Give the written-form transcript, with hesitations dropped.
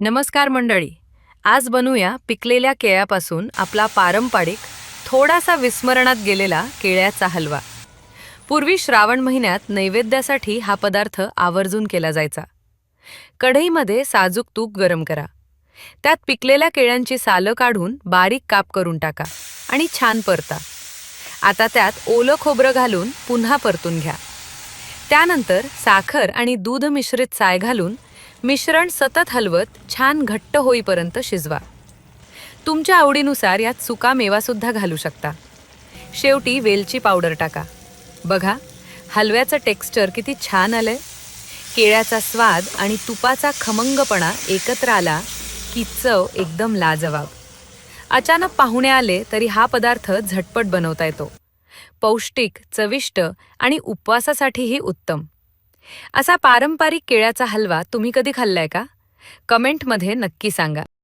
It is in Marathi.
नमस्कार मंडळी. आज बनवूया पिकलेल्या केळ्यापासून आपला पारंपरिक, थोडासा विस्मरणात गेलेला केळ्याचा हलवा. पूर्वी श्रावण महिन्यात नैवेद्यासाठी हा पदार्थ आवर्जून केला जायचा. कढईमध्ये साजूक तूप गरम करा. त्यात पिकलेल्या केळ्यांची सालं काढून बारीक काप करून टाका आणि छान परता. आता त्यात ओलं खोबरं घालून पुन्हा परतून घ्या. त्यानंतर साखर आणि दूध मिश्रित साय घालून मिश्रण सतत हलवत छान घट्ट होईपर्यंत शिजवा. तुमच्या आवडीनुसार यात सुका मेवा सुद्धा घालू शकता. शेवटी वेलची पावडर टाका. बघा, हलव्याचं टेक्स्चर किती छान आलंय. केळ्याचा स्वाद आणि तुपाचा खमंगपणा एकत्र आला की चव एकदम लाजवाब. अचानक पाहुणे आले तरी हा पदार्थ झटपट बनवता येतो. पौष्टिक, चविष्ट आणि उपवासासाठीही उत्तम. असा पारंपरिक केळ्याचा हलवा तुम्ही कधी खाल्लाय का? कमेंटमध्ये नक्की सांगा.